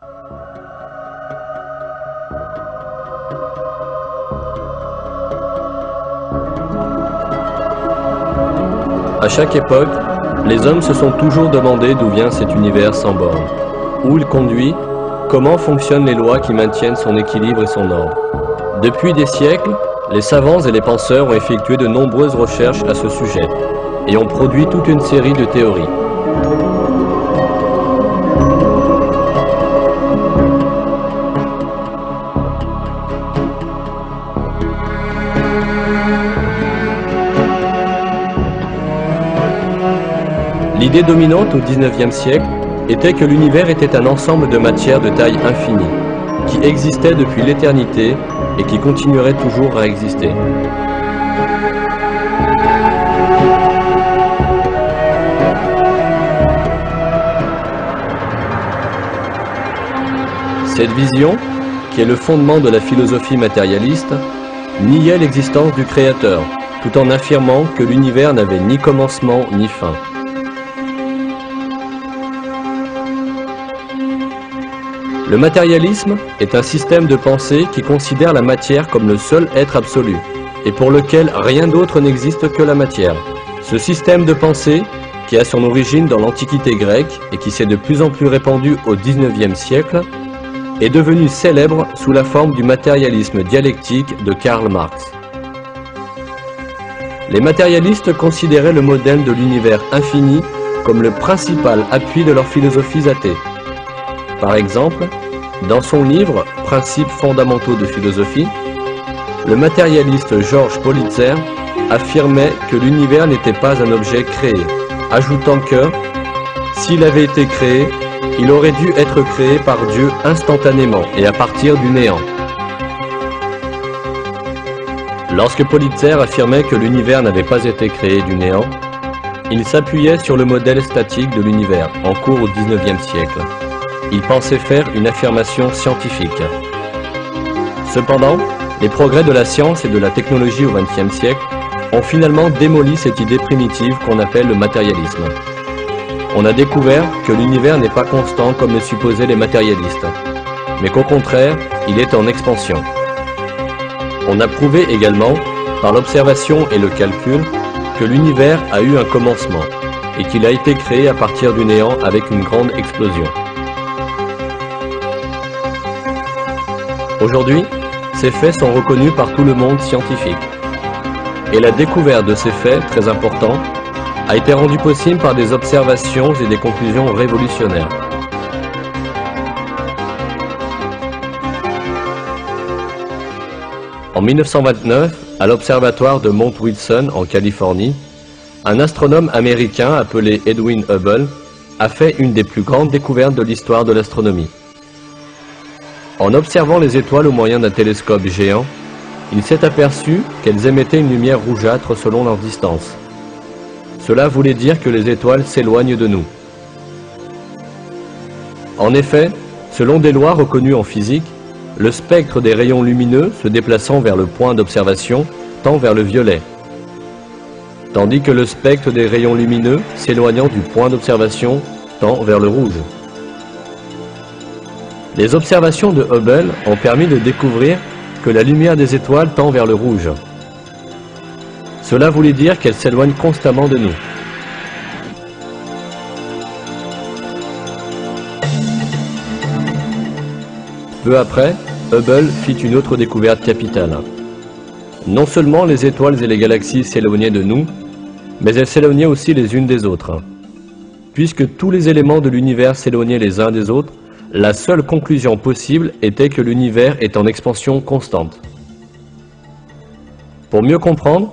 À chaque époque, les hommes se sont toujours demandé d'où vient cet univers sans bornes, où il conduit, comment fonctionnent les lois qui maintiennent son équilibre et son ordre. Depuis des siècles, les savants et les penseurs ont effectué de nombreuses recherches à ce sujet et ont produit toute une série de théories. L'idée dominante au XIXe siècle était que l'univers était un ensemble de matière de taille infinie, qui existait depuis l'éternité et qui continuerait toujours à exister. Cette vision, qui est le fondement de la philosophie matérialiste, niait l'existence du Créateur, tout en affirmant que l'univers n'avait ni commencement ni fin. Le matérialisme est un système de pensée qui considère la matière comme le seul être absolu, et pour lequel rien d'autre n'existe que la matière. Ce système de pensée, qui a son origine dans l'Antiquité grecque et qui s'est de plus en plus répandu au XIXe siècle, est devenu célèbre sous la forme du matérialisme dialectique de Karl Marx. Les matérialistes considéraient le modèle de l'univers infini comme le principal appui de leurs philosophies athées. Par exemple, dans son livre « Principes fondamentaux de philosophie », le matérialiste Georges Politzer affirmait que l'univers n'était pas un objet créé, ajoutant que, s'il avait été créé, il aurait dû être créé par Dieu instantanément et à partir du néant. Lorsque Politzer affirmait que l'univers n'avait pas été créé du néant, il s'appuyait sur le modèle statique de l'univers en cours au XIXe siècle. Il pensait faire une affirmation scientifique. Cependant, les progrès de la science et de la technologie au XXe siècle ont finalement démoli cette idée primitive qu'on appelle le matérialisme. On a découvert que l'univers n'est pas constant comme le supposaient les matérialistes, mais qu'au contraire, il est en expansion. On a prouvé également, par l'observation et le calcul, que l'univers a eu un commencement et qu'il a été créé à partir du néant avec une grande explosion. Aujourd'hui, ces faits sont reconnus par tout le monde scientifique. Et la découverte de ces faits, très importants, a été rendue possible par des observations et des conclusions révolutionnaires. En 1929, à l'observatoire de Mount Wilson en Californie, un astronome américain appelé Edwin Hubble a fait une des plus grandes découvertes de l'histoire de l'astronomie. En observant les étoiles au moyen d'un télescope géant, il s'est aperçu qu'elles émettaient une lumière rougeâtre selon leur distance. Cela voulait dire que les étoiles s'éloignent de nous. En effet, selon des lois reconnues en physique, le spectre des rayons lumineux se déplaçant vers le point d'observation tend vers le violet, tandis que le spectre des rayons lumineux s'éloignant du point d'observation tend vers le rouge. Les observations de Hubble ont permis de découvrir que la lumière des étoiles tend vers le rouge. Cela voulait dire qu'elles s'éloignent constamment de nous. Peu après, Hubble fit une autre découverte capitale. Non seulement les étoiles et les galaxies s'éloignaient de nous, mais elles s'éloignaient aussi les unes des autres. Puisque tous les éléments de l'univers s'éloignaient les uns des autres, la seule conclusion possible était que l'univers est en expansion constante. Pour mieux comprendre,